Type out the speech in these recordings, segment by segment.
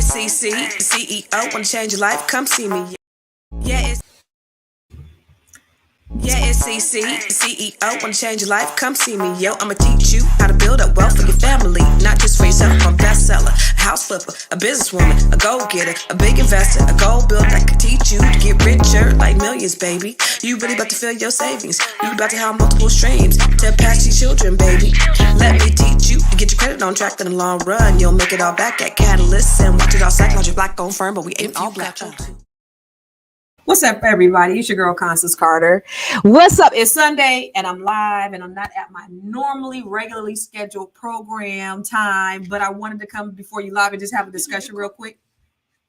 CC, CEO, wanna change your life? Come see me. Yeah, it's CC, CEO, wanna change your life? Come see me, yo. I'ma teach you how to build up wealth for your family, not just for yourself. I'm a bestseller, a house flipper, a businesswoman, a go-getter, a big investor, a goal builder that can teach you to get richer like millions, baby. You really about to fill your savings. You about to have multiple streams to pass your children, baby. Let me teach you to get your credit on track in the long run. You'll make it all back at Catalyst and watch it all psychology black on firm, but we ain't all black. What's up, everybody? It's your girl, Constance Carter. What's up? It's Sunday, and I'm live, and I'm not at my regularly scheduled program time, but I wanted to come before you live and just have a discussion real quick.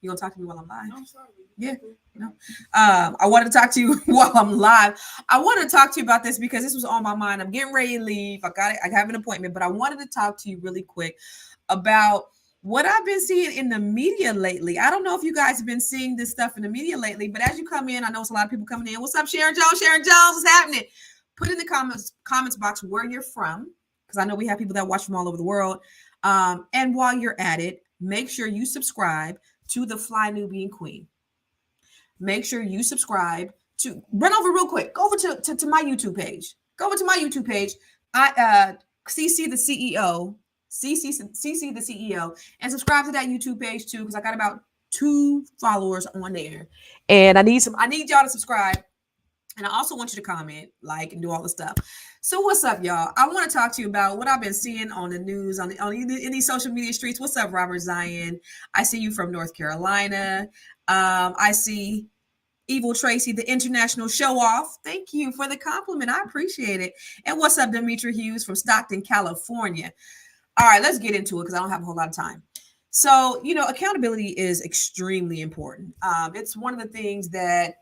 You gonna talk to me while I'm live? No, I'm sorry. Yeah. No. I wanted to talk to you while I'm live. I wanted to talk to you about this because this was on my mind. I'm getting ready to leave. I have an appointment, but I wanted to talk to you really quick about what I've been seeing in the media lately. I don't know if you guys have been seeing this stuff in the media lately, but as you come in, I know it's a lot of people coming in. What's up, Sharon Jones? Sharon Jones, what's happening? Put in the comments box where you're from, because I know we have people that watch from all over the world. And while you're at it, make sure you subscribe to the Fly Nubian Queen. Make sure you subscribe to, run over real quick, go over to my YouTube page. Go over to my YouTube page. CC the CEO. CC the CEO, and subscribe to that YouTube page too, because I got about 2 followers on there, and I need y'all to subscribe, and I also want you to comment, like, and do all the stuff. So what's up, y'all? I want to talk to you about what I've been seeing on the news, in these social media streets. What's up, Robert Zion? I see you from North Carolina. I see Evil Tracy, the international show off. Thank you for the compliment. I appreciate it. And what's up, Demetri Hughes from Stockton, California? All right, let's get into it because I don't have a whole lot of time. So, accountability is extremely important. It's one of the things that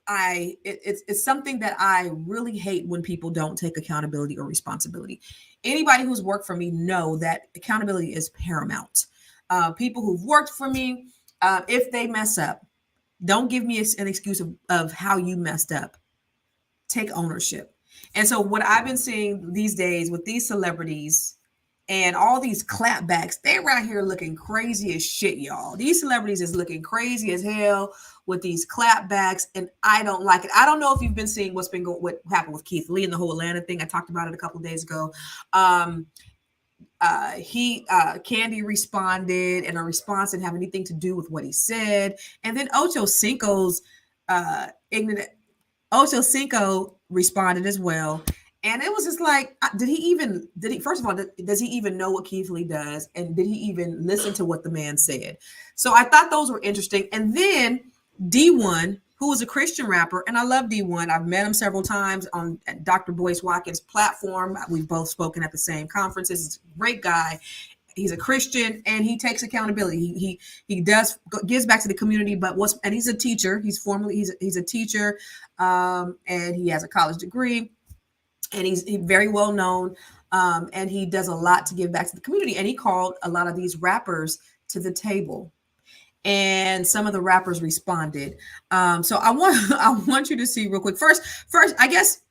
it's something that I really hate when people don't take accountability or responsibility. Anybody who's worked for me know that accountability is paramount. People who've worked for me, if they mess up, don't give me an excuse of how you messed up. Take ownership. And so what I've been seeing these days with these celebrities and all these clapbacks, they're right here looking crazy as shit, y'all. These celebrities is looking crazy as hell with these clapbacks, and I don't like it. I don't know if you've been seeing what happened with Keith Lee and the whole Atlanta thing. I talked about it a couple of days ago. Kandi responded, and a response didn't have anything to do with what he said. And then Ocho Cinco's Ocho Cinco responded as well. And it was just like, first of all, does he even know what Keith Lee does? And did he even listen to what the man said? So I thought those were interesting. And then D1, who was a Christian rapper, and I love D1. I've met him several times on Dr. Boyce Watkins' platform. We've both spoken at the same conferences. He's a great guy. He's a Christian, and he takes accountability. He gives back to the community, and he's a teacher. He's a teacher, and he has a college degree. And he's very well known, and he does a lot to give back to the community. And he called a lot of these rappers to the table, and some of the rappers responded. So I want you to see real quick. First, I guess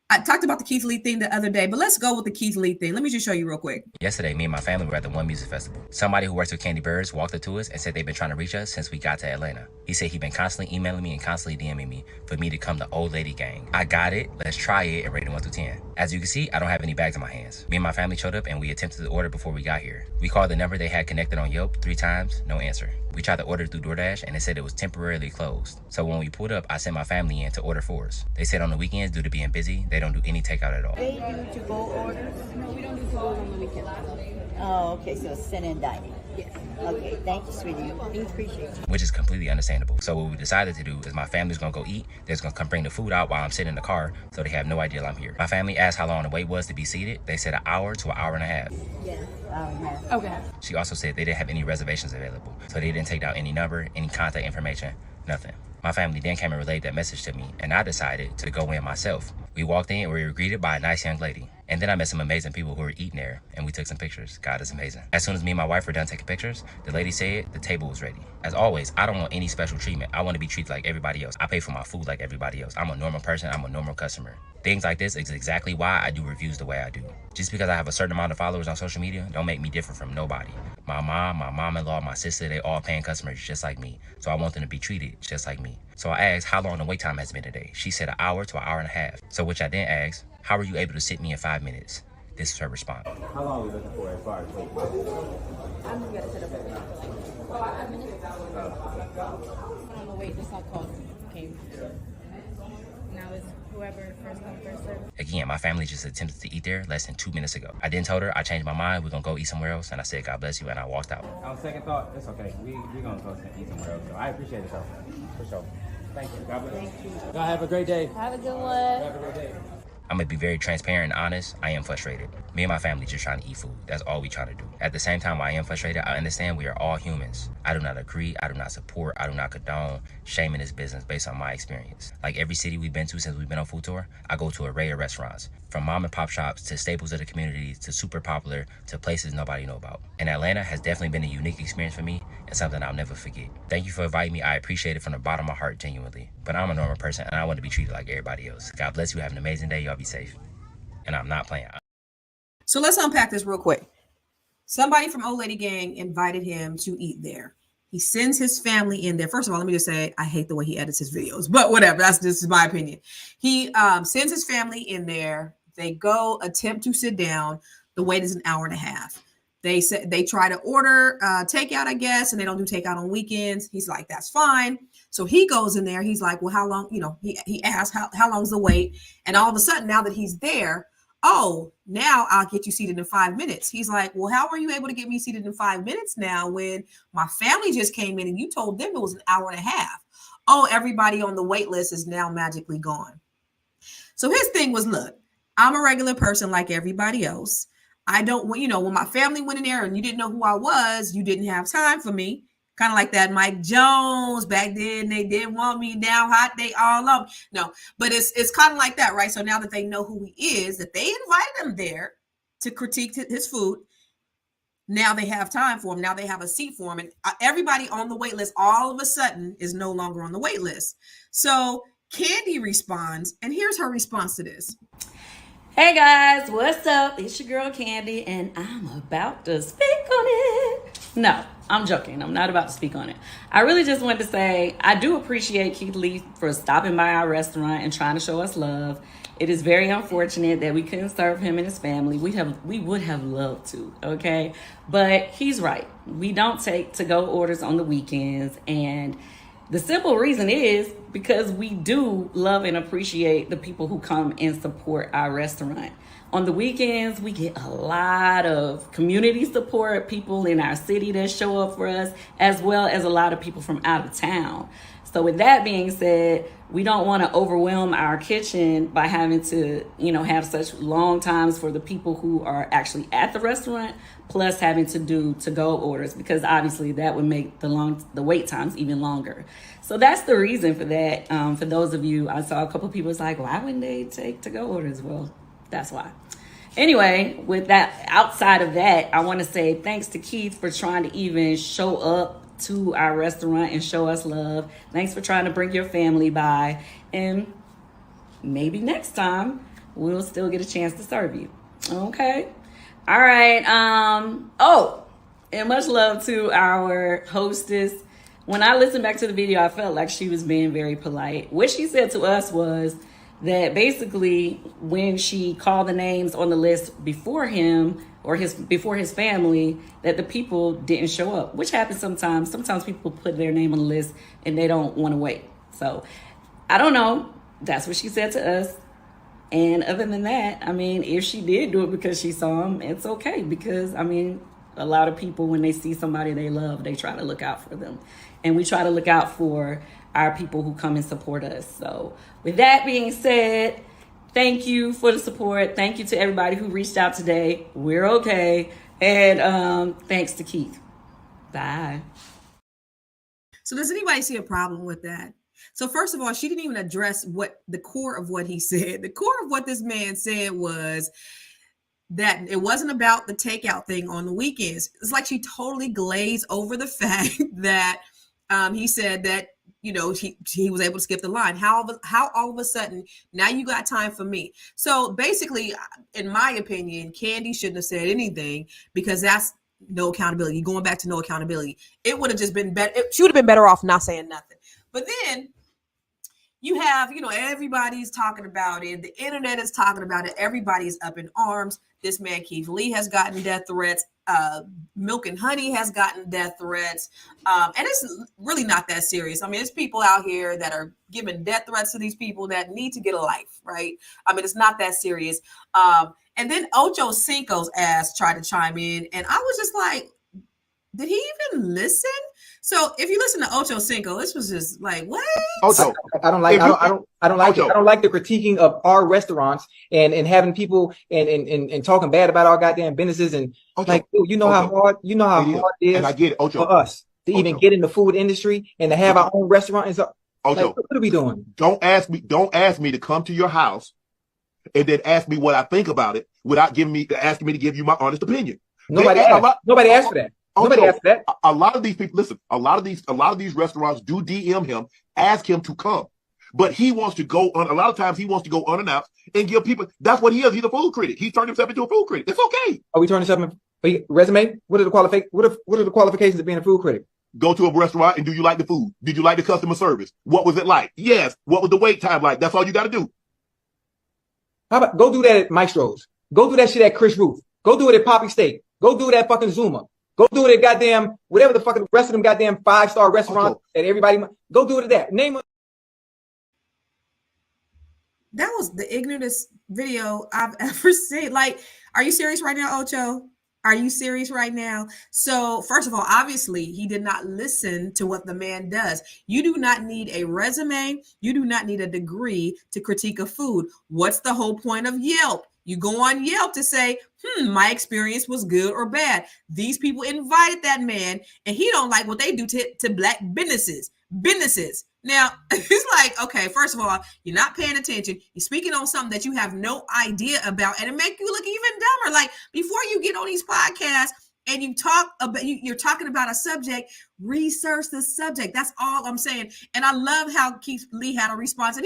I talked about the Keith Lee thing the other day, but let's go with the Keith Lee thing. Let me just show you real quick. Yesterday, me and my family were at the One Music Festival. Somebody who works with Candy Birds walked up to us and said they've been trying to reach us since we got to Atlanta. He said he'd been constantly emailing me and constantly DMing me for me to come to Old Lady Gang. I got it. Let's try it and rate it 1 through 10. As you can see, I don't have any bags in my hands. Me and my family showed up and we attempted to order before we got here. We called the number they had connected on Yelp 3 times, no answer. We tried to order through DoorDash and it said it was temporarily closed. So when we pulled up, I sent my family in to order for us. They said on the weekends, due to being busy, they don't do any takeout at all. They do to-go orders? No, we don't do to-go on the weekend. Oh, okay, so it's sit-in dining. Yes. Okay, thank you, sweetie. We appreciate you. Which is completely understandable. So what we decided to do is my family's gonna go eat. They're just gonna come bring the food out while I'm sitting in the car, so they have no idea I'm here. My family asked how long the wait was to be seated. They said 1 hour to 1 hour and a half. Yes, hour and a half. Okay. She also said they didn't have any reservations available, so they didn't take down any number, any contact information, nothing. My family then came and relayed that message to me, and I decided to go in myself. We walked in and we were greeted by a nice young lady. And then I met some amazing people who were eating there, and we took some pictures. God is amazing. As soon as me and my wife were done taking pictures, the lady said the table was ready. As always, I don't want any special treatment. I want to be treated like everybody else. I pay for my food like everybody else. I'm a normal person. I'm a normal customer. Things like this is exactly why I do reviews the way I do. Just because I have a certain amount of followers on social media don't make me different from nobody. My mom, my mom-in-law, my sister, they all paying customers just like me. So I want them to be treated just like me. So I asked how long the wait time has been today. She said an hour to an hour and a half. So which I then asked, how were you able to sit me in 5 minutes? This is her response. How long are we looking for as far as wait? I'm just gonna sit up there. 5 minutes. On the wait, this call came. Now it's whoever first come first serve. Again, my family just attempted to eat there less than 2 minutes ago. I then told her I changed my mind. We're gonna go eat somewhere else, and I said God bless you, and I walked out. On second thought, it's okay. We're gonna go eat somewhere else. So I appreciate it though. For sure. Thank you. God bless. Thank you. Y'all have a great day. Have a good one. Have a great day. I'm gonna be very transparent and honest. I am frustrated. Me and my family just trying to eat food. That's all we trying to do. At the same time, I am frustrated. I understand we are all humans. I do not agree. I do not support. I do not condone shaming this business based on my experience. Like every city we've been to since we've been on food tour, I go to an array of restaurants. From mom and pop shops to staples of the community to super popular to places nobody know about. And Atlanta has definitely been a unique experience for me and something I'll never forget. Thank you for inviting me. I appreciate it from the bottom of my heart, genuinely. But I'm a normal person and I want to be treated like everybody else. God bless you. Have an amazing day. Y'all be safe. And I'm not playing. So let's unpack this real quick. Somebody from Old Lady Gang invited him to eat there. He sends his family in there. First of all, let me just say, I hate the way he edits his videos, but whatever. This is my opinion. He sends his family in there. They go attempt to sit down. The wait is an hour and a half. They said they try to order takeout, I guess, and they don't do takeout on weekends. He's like, that's fine. So he goes in there. He's like, well, how long? You know, he asks how long's the wait, and all of a sudden, now that he's there, oh, now I'll get you seated in 5 minutes. He's like, well, how are you able to get me seated in 5 minutes now when my family just came in and you told them it was an hour and a half? Oh, everybody on the wait list is now magically gone. So his thing was, look, I'm a regular person like everybody else. I don't, you know, when my family went in there and you didn't know who I was, you didn't have time for me. Kind of like that Mike Jones back then. They didn't want me, now hot, they all up. No, but it's kind of like that, right? So now that they know who he is, that they invited him there to critique his food. Now they have time for him. Now they have a seat for him. And everybody on the wait list all of a sudden is no longer on the wait list. So Kandi responds, and here's her response to this. Hey guys, what's up? It's your girl Kandi, and I'm about to speak on it. No, I'm joking. I'm not about to speak on it. I really just wanted to say I do appreciate Keith Lee for stopping by our restaurant and trying to show us love. It is very unfortunate that we couldn't serve him and his family. We would have loved to, okay? But he's right. We don't take to-go orders on the weekends, and the simple reason is because we do love and appreciate the people who come and support our restaurant. On the weekends, we get a lot of community support, people in our city that show up for us, as well as a lot of people from out of town. So with that being said, we don't want to overwhelm our kitchen by having to, have such long times for the people who are actually at the restaurant, plus having to do to-go orders, because obviously that would make the wait times even longer. So that's the reason for that. For those of you, I saw a couple people was like, why wouldn't they take to-go orders? Well, that's why. Anyway, with that, outside of that, I want to say thanks to Keith for trying to even show up to our restaurant and show us love. Thanks for trying to bring your family by, and maybe next time we'll still get a chance to serve you. Okay. All right. And much love to our hostess. When I listened back to the video, I felt like she was being very polite. What she said to us was that basically when she called the names on the list before him or before his family, that the people didn't show up, which happens sometimes. Sometimes people put their name on the list and they don't want to wait. So I don't know. That's what she said to us. And other than that, if she did do it because she saw him, it's okay. Because, a lot of people, when they see somebody they love, they try to look out for them. And we try to look out for our people who come and support us. So with that being said, thank you for the support. Thank you to everybody who reached out today. We're okay. And thanks to Keith. Bye. So does anybody see a problem with that? So first of all, she didn't even address what the core of what he said. The core of what this man said was that it wasn't about the takeout thing on the weekends. It's like she totally glazed over the fact that he said that he was able to skip the line. How all of a sudden now you got time for me? So basically, in my opinion, Kandi shouldn't have said anything because that's no accountability. Going back to no accountability, it would have just been better. She would have been better off not saying nothing. But then you have, everybody's talking about it. The internet is talking about it. Everybody's up in arms. This man, Keith Lee, has gotten death threats. Milk and Honey has gotten death threats. And it's really not that serious. I mean, there's people out here that are giving death threats to these people that need to get a life, right? I mean, it's not that serious. And then Ocho Cinco's ass tried to chime in. And I was just like, did he even listen? So if you listen to Ocho Cinco, this was just like, what? Ocho, I don't like the critiquing of our restaurants and having people and talking bad about our goddamn businesses and Ocho, like, dude, how hard it is and I get it, Ocho, for us to Ocho. even get in the food industry and to have our own restaurant and so. Ocho, like, what are we doing? Don't ask me to come to your house and then ask me what I think about it without asking me to give you my honest opinion. Nobody asked for that. Nobody asked that. A lot of these people, listen, a lot of these restaurants do DM him, ask him to come. But he wants to go on, a lot of times he wants to go unannounced and give people, that's what he is. He's a food critic. He's turned himself into a food critic. It's okay. Are we turning something resume? What are the qualifications of being a food critic? Go to a restaurant and do you like the food? Did you like the customer service? What was it like? Yes. What was the wait time like? That's all you got to do. How about go do that at Maestro's? Go do that shit at Chris Ruth. Go do it at Poppy Steak. Go do it at fucking Zuma. Go do it at goddamn whatever the fucking rest of them goddamn 5-star restaurants that everybody. Go do it at that. Name. That was the ignorantest video I've ever seen. Like, are you serious right now, Ocho? Are you serious right now? So, first of all, obviously, he did not listen to what the man does. You do not need a resume. You do not need a degree to critique a food. What's the whole point of Yelp? You go on Yelp to say, my experience was good or bad. These people invited that man, and he don't like what they do to black businesses. Now, it's like, okay, first of all, you're not paying attention. You're speaking on something that you have no idea about, and it make you look even dumber. Like, before you get on these podcasts and you talk about, you're talking about a subject, research the subject. That's all I'm saying. And I love how Keith Lee had a response, and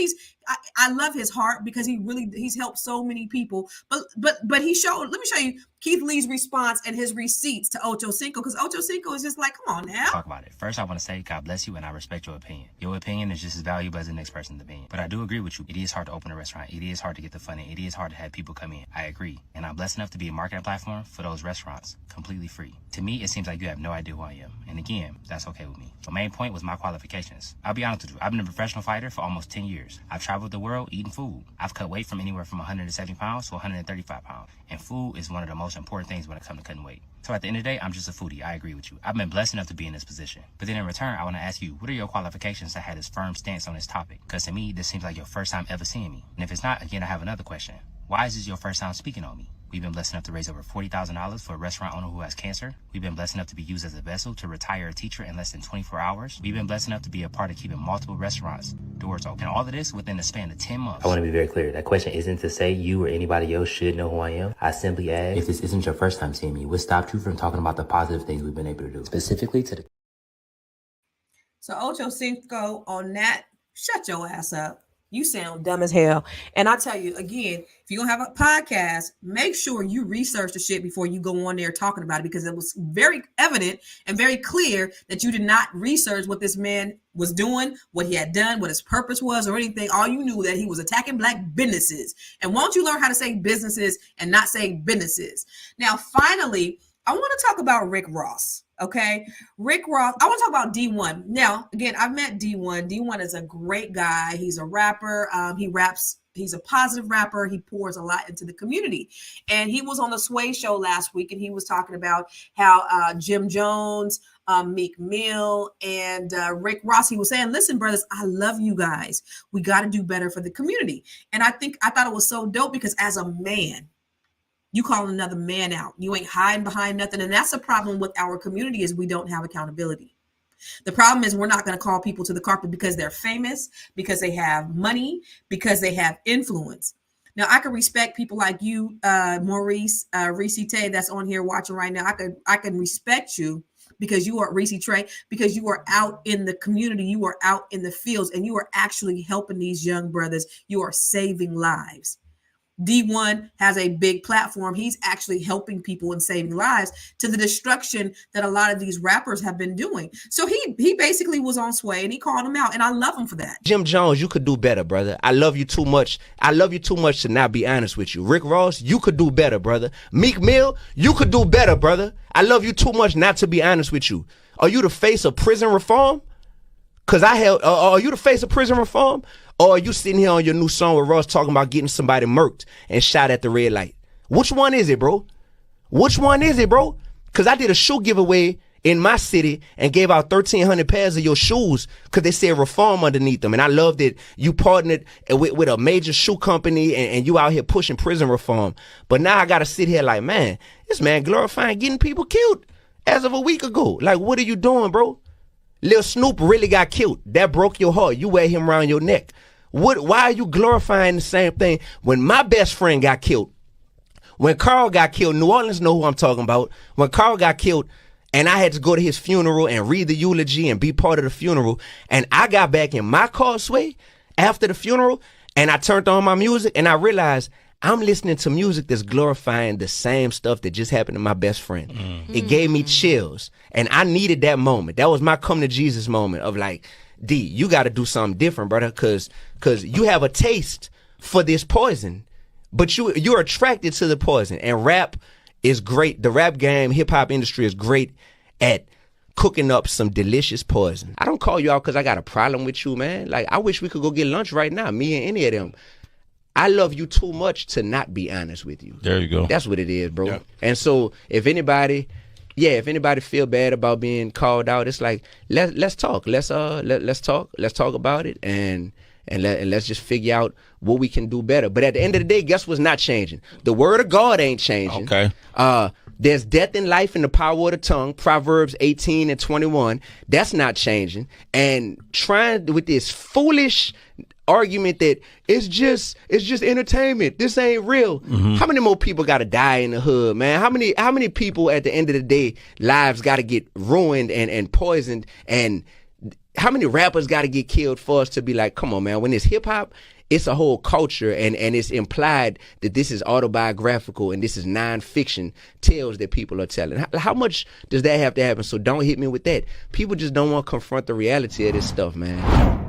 I love his heart because he's helped so many people. But he showed. Let me show you Keith Lee's response and his receipts to Ocho Cinco, because Ocho Cinco is just like, come on now. Talk about it. First, I want to say God bless you, and I respect your opinion. Your opinion is just as valuable as the next person's opinion. But I do agree with you. It is hard to open a restaurant. It is hard to get the funding. It is hard to have people come in. I agree. And I'm blessed enough to be a marketing platform for those restaurants, completely free. To me, it seems like you have no idea who I am. And again, that's okay with me. The main point was my qualifications. I'll be honest with you. I've been a professional fighter for almost 10 years. I've traveled the world eating food. I've cut weight from anywhere from 170 pounds to 135 pounds. And food is one of the most important things when it comes to cutting weight. So at the end of the day, I'm just a foodie. I agree with you. I've been blessed enough to be in this position. But then in return, I want to ask you, what are your qualifications to have this firm stance on this topic? Because to me, this seems like your first time ever seeing me. And if it's not, again, I have another question. Why is this your first time speaking on me? We've been blessed enough to raise over $40,000 for a restaurant owner who has cancer. We've been blessed enough to be used as a vessel to retire a teacher in less than 24 hours. We've been blessed enough to be a part of keeping multiple restaurants doors open. And all of this within the span of 10 months. I want to be very clear. That question isn't to say you or anybody else should know who I am. I simply ask, if this isn't your first time seeing me, what stopped you from talking about the positive things we've been able to do? Specifically to the... So Ocho Cinco on that, shut your ass up. You sound dumb as hell. And I tell you again, if you're going to have a podcast, make sure you research the shit before you go on there talking about it, because it was very evident and very clear that you did not research what this man was doing, what he had done, what his purpose was or anything. All you knew that he was attacking black businesses. And won't you learn how to say businesses and not say businesses? Now, finally, I want to talk about Rick Ross. Okay. Rick Ross. I want to talk about D1. Now, again, I've met D1. D1 is a great guy. He's a rapper. He raps. He's a positive rapper. He pours a lot into the community. And he was on the Sway Show last week, and he was talking about how Jim Jones, Meek Mill, and Rick Ross, he was saying, listen, brothers, I love you guys. We got to do better for the community. And I thought it was so dope, because as a man, you call another man out. You ain't hiding behind nothing. And that's a problem with our community, is we don't have accountability. The problem is we're not going to call people to the carpet because they're famous, because they have money, because they have influence. Now, I can respect people like you, Maurice, Reese Tay, that's on here watching right now. I can respect you because you are Reese Trey, because you are out in the community, you are out in the fields, and you are actually helping these young brothers. You are saving lives. D1 has a big platform. He's actually helping people and saving lives to the destruction that a lot of these rappers have been doing. So he basically was on Sway and he called him out, and I love him for that. Jim Jones, you could do better, brother. I love you too much. I love you too much to not be honest with you. Rick Ross, you could do better, brother. Meek Mill, you could do better, brother. I love you too much not to be honest with you. Are you the face of prison reform? Cause are you the face of prison reform? Or are you sitting here on your new song with Ross talking about getting somebody murked and shot at the red light? Which one is it, bro? Which one is it, bro? Cause I did a shoe giveaway in my city and gave out 1,300 pairs of your shoes because they said reform underneath them. And I love that you partnered with a major shoe company and you out here pushing prison reform. But now I got to sit here like, man, this man glorifying getting people killed as of a week ago. Like, what are you doing, bro? Lil Snoop really got killed. That broke your heart. You wear him around your neck. Why are you glorifying the same thing when my best friend got killed? When Carl got killed, New Orleans know who I'm talking about. When Carl got killed and I had to go to his funeral and read the eulogy and be part of the funeral, and I got back in my car, Sway, after the funeral, and I turned on my music and I realized I'm listening to music that's glorifying the same stuff that just happened to my best friend. Mm-hmm. It gave me chills, and I needed that moment. That was my come to Jesus moment of like, D, you got to do something different, brother, because you have a taste for this poison, but you're attracted to the poison. And rap is great. The rap game, hip hop industry is great at cooking up some delicious poison. I don't call you out because I got a problem with you, man. Like, I wish we could go get lunch right now, me and any of them. I love you too much to not be honest with you. There you go. That's what it is, bro. Yep. And so if anybody feel bad about being called out, it's like let's talk. Let's talk. Let's talk about it and let's just figure out what we can do better. But at the end of the day, guess what's not changing? The word of God ain't changing. Okay. There's death in life in the power of the tongue, Proverbs 18:21. That's not changing. And trying with this foolish argument that it's just entertainment. This ain't real. Mm-hmm. How many more people got to die in the hood, man? How many people at the end of the day lives got to get ruined and poisoned, and how many rappers got to get killed for us to be like, come on, man? When it's hip hop, it's a whole culture, and it's implied that this is autobiographical and this is nonfiction tales that people are telling. How much does that have to happen? So don't hit me with that. People just don't want to confront the reality of this stuff, man.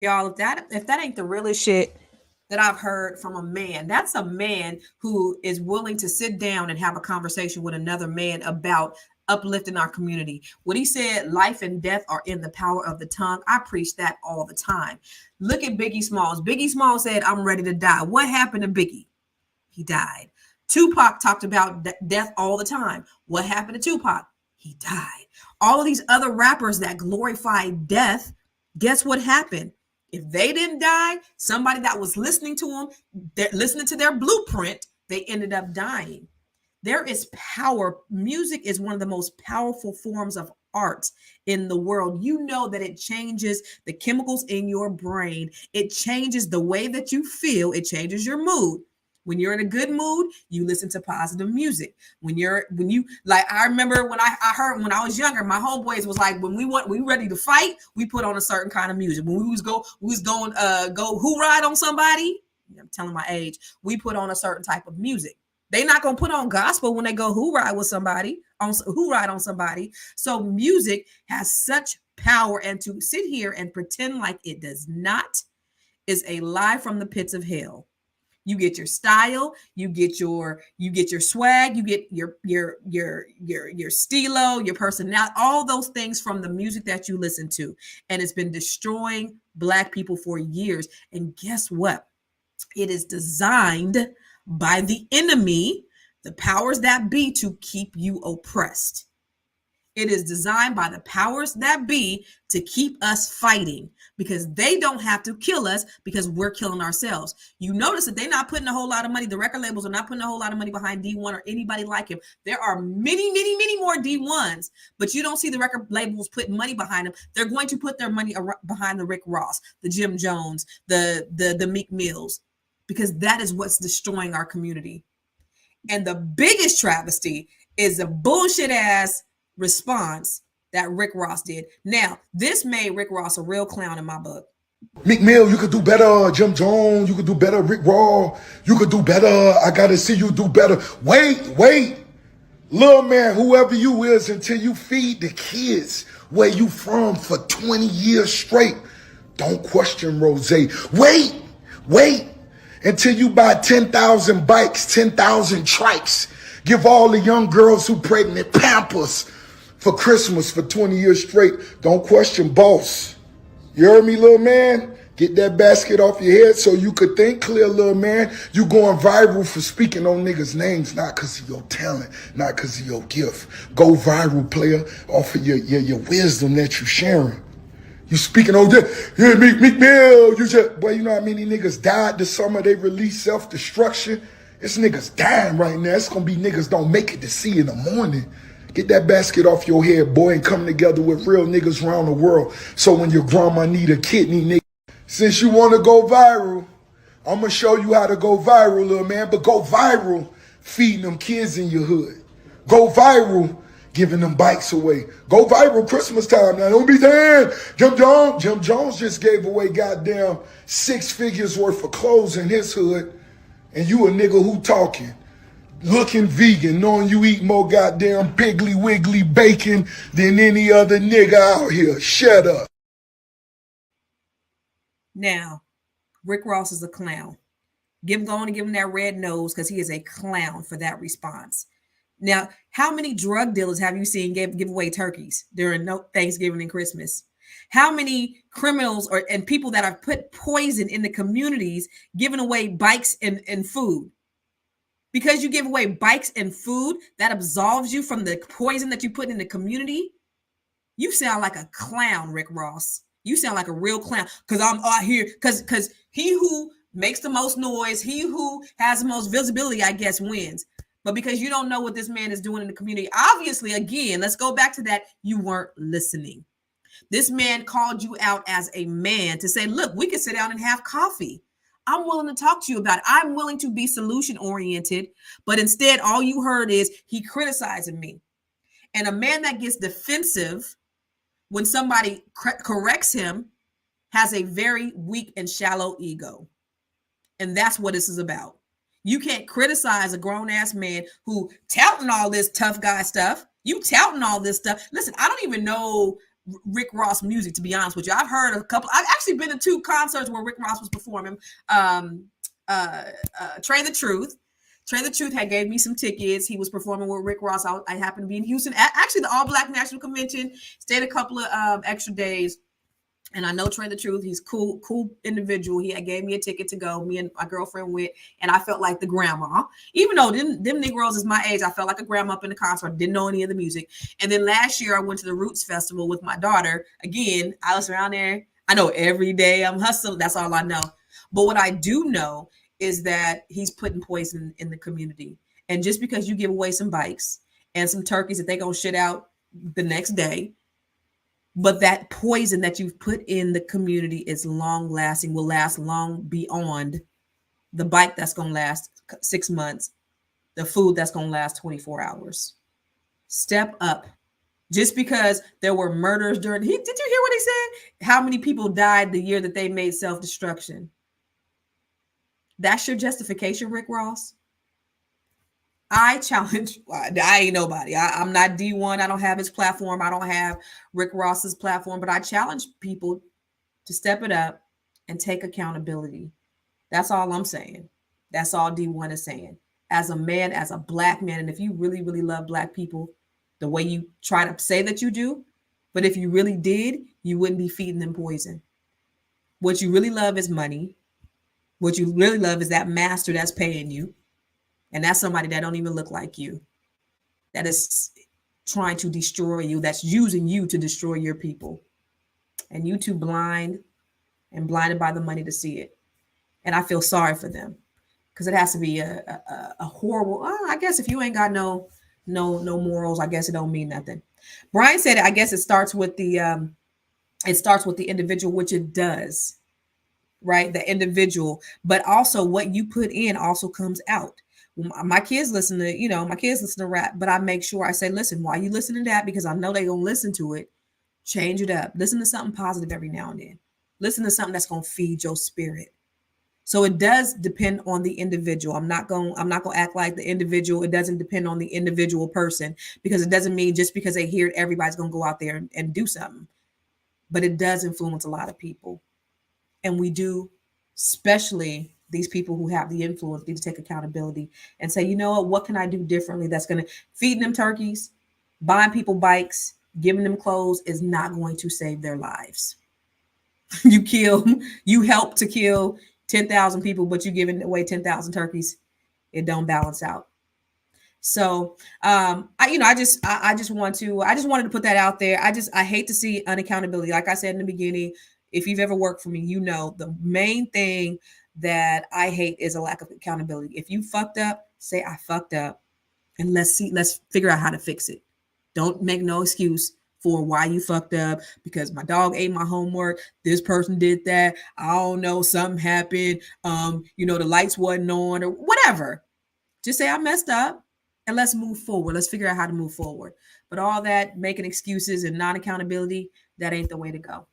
Y'all, if that ain't the realest shit that I've heard from a man, that's a man who is willing to sit down and have a conversation with another man about uplifting our community. What he said, life and death are in the power of the tongue. I preach that all the time. Look at Biggie Smalls. Biggie Smalls said, I'm ready to die. What happened to Biggie? He died. Tupac talked about death all the time. What happened to Tupac? He died. All of these other rappers that glorify death, guess what happened? If they didn't die, somebody that was listening to them, listening to their blueprint, they ended up dying. There is power. Music is one of the most powerful forms of art in the world. You know that it changes the chemicals in your brain. It changes the way that you feel. It changes your mood. When you're in a good mood, you listen to positive music. When you like, I remember when I heard when I was younger, my homeboys was like, when we ready to fight, we put on a certain kind of music. When we was going go who ride on somebody, I'm telling my age, we put on a certain type of music. They're not gonna put on gospel when they go who ride with somebody, who ride on somebody. So music has such power, and to sit here and pretend like it does not is a lie from the pits of hell. You get your style, you get your swag, you get your stilo, your personality, all those things from the music that you listen to. And it's been destroying Black people for years. And guess what? It is designed by the enemy, the powers that be, to keep you oppressed. It is designed by the powers that be to keep us fighting because they don't have to kill us because we're killing ourselves. You notice that they're not putting a whole lot of money. The record labels are not putting a whole lot of money behind D1 or anybody like him. There are many, many, many more D1s, but you don't see the record labels putting money behind them. They're going to put their money behind the Rick Ross, the Jim Jones, the Meek Mills, because that is what's destroying our community. And the biggest travesty is a bullshit ass response that Rick Ross did. Now, this made Rick Ross a real clown in my book. Meek Mill, you could do better. Jim Jones, you could do better. Rick Ross, you could do better. I gotta see you do better. Wait. Little man, whoever you is, until you feed the kids where you from for 20 years straight. Don't question Rose. Wait. Until you buy 10,000 bikes, 10,000 trikes. Give all the young girls who pregnant Pampers for Christmas for 20 years straight. Don't question boss. You heard me, little man? Get that basket off your head so you could think clear, little man. You going viral for speaking on niggas' names, not because of your talent, not because of your gift. Go viral, player, off of your wisdom that you sharing. You speaking on this, yeah, Meek Mill, boy, you know how many niggas died this summer? They released self-destruction. It's niggas dying right now. It's gonna be niggas don't make it to see in the morning. Get that basket off your head, boy, and come together with real niggas around the world. So when your grandma need a kidney, nigga, since you want to go viral, I'm going to show you how to go viral, little man. But go viral feeding them kids in your hood. Go viral giving them bikes away. Go viral Christmas time. Now, don't be saying Jim Jones just gave away goddamn 6 figures worth of clothes in his hood. And you a nigga who talking. Looking vegan, knowing you eat more goddamn Piggly Wiggly bacon than any other nigga out here. Shut up. Now, Rick Ross is a clown. Give him that red nose because he is a clown for that response. Now, how many drug dealers have you seen give away turkeys during Thanksgiving and Christmas? How many criminals and people that have put poison in the communities giving away bikes and food? Because you give away bikes and food, that absolves you from the poison that you put in the community. You sound like a clown, Rick Ross. You sound like a real clown. Because I'm out here, because he who makes the most noise, he who has the most visibility, I guess, wins. But because you don't know what this man is doing in the community, obviously, again, let's go back to that. You weren't listening. This man called you out as a man to say, look, we can sit down and have coffee. I'm willing to talk to you about it. I'm willing to be solution oriented, but instead all you heard is he criticizing me. And a man that gets defensive when somebody corrects him has a very weak and shallow ego. And that's what this is about. You can't criticize a grown ass man who touting all this tough guy stuff. You touting all this stuff. Listen, I don't even know Rick Ross music, to be honest with you. I've heard a couple. I've actually been to 2 concerts where Rick Ross was performing. Trey the Truth had gave me some tickets. He was performing with Rick Ross. I happened to be in Houston. Actually, the All Black National Convention. Stayed a couple of extra days. And I know Trey the Truth. He's cool individual. He gave me a ticket to go. Me and my girlfriend went, and I felt like the grandma. Even though them Negroes is my age, I felt like a grandma up in the concert. Didn't know any of the music. And then last year, I went to the Roots Festival with my daughter. Again, I was around there. I know every day I'm hustling. That's all I know. But what I do know is that he's putting poison in the community. And just because you give away some bikes and some turkeys that they gonna shit out the next day, but that poison that you've put in the community is long lasting, will last long beyond the bike that's going to last 6 months, the food that's going to last 24 hours. Step up. Just because there were murders did you hear what he said? How many people died the year that they made self-destruction? That's your justification, Rick Ross? I challenge, I ain't nobody. I'm not D1. I don't have his platform. I don't have Rick Ross's platform, but I challenge people to step it up and take accountability. That's all I'm saying. That's all D1 is saying. As a man, as a black man, and if you really, really love black people the way you try to say that you do, but if you really did, you wouldn't be feeding them poison. What you really love is money. What you really love is that master that's paying you. And that's somebody that don't even look like you. That is trying to destroy you, that's using you to destroy your people. And you too blind and blinded by the money to see it. And I feel sorry for them because it has to be a horrible. I guess if you ain't got no morals, I guess it don't mean nothing. Brian said, I guess it starts with the individual, which it does, right? The individual, but also what you put in also comes out. My kids listen to rap, but I make sure I say, listen, why you listening to that? Because I know they gonna listen to it. Change it up. Listen to something positive every now and then. Listen to something that's gonna feed your spirit. So it does depend on the individual. I'm not going to act like the individual. It doesn't depend on the individual person, because it doesn't mean just because they hear it, everybody's going to go out there and do something. But it does influence a lot of people. And we do, especially these people who have the influence, need to take accountability and say, you know what can I do differently? That's going to feed them turkeys, buying people bikes, giving them clothes is not going to save their lives. You help to kill 10,000 people, but you giving away 10,000 turkeys. It don't balance out. So, I just wanted to put that out there. I hate to see unaccountability. Like I said in the beginning, if you've ever worked for me, you know, the main thing that I hate is a lack of accountability. If you fucked up, say I fucked up, and let's figure out how to fix it. Don't make no excuse for why you fucked up, because my dog ate my homework. This person did that. I don't know. Something happened. The lights wasn't on or whatever. Just say I messed up and let's move forward. Let's figure out how to move forward. But all that making excuses and non-accountability, that ain't the way to go.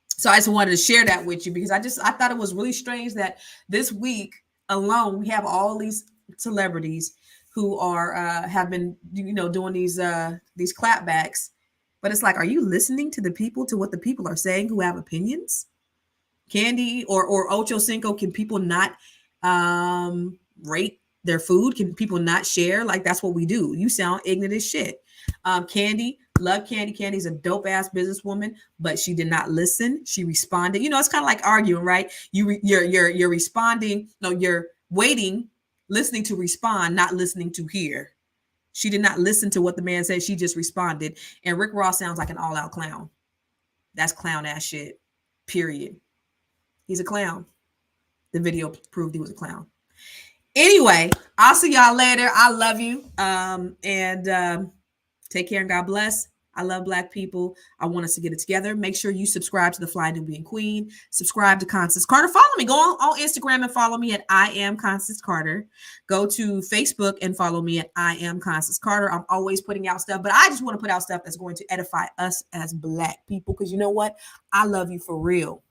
So I just wanted to share that with you, because I thought it was really strange that this week alone, we have all these celebrities who are have been doing these clapbacks. But it's like, are you listening to what the people are saying who have opinions? Kandi or Ocho Cinco, can people not rate their food? Can people not share? Like, that's what we do. You sound ignorant as shit. Kandi, love Kandi. Kandi's a dope ass businesswoman, but she did not listen. She responded. It's kind of like arguing, right? You're responding. No, you're waiting, listening to respond, not listening to hear. She did not listen to what the man said. She just responded. And Rick Ross sounds like an all-out clown. That's clown ass shit. Period. He's a clown. The video proved he was a clown. Anyway, I'll see y'all later. I love you. And take care and God bless. I love Black people. I want us to get it together. Make sure you subscribe to the Fly Nubian Queen. Subscribe to Constance Carter. Follow me. Go on Instagram and follow me at I Am Constance Carter. Go to Facebook and follow me at I Am Constance Carter. I'm always putting out stuff, but I just want to put out stuff that's going to edify us as Black people, because you know what? I love you for real.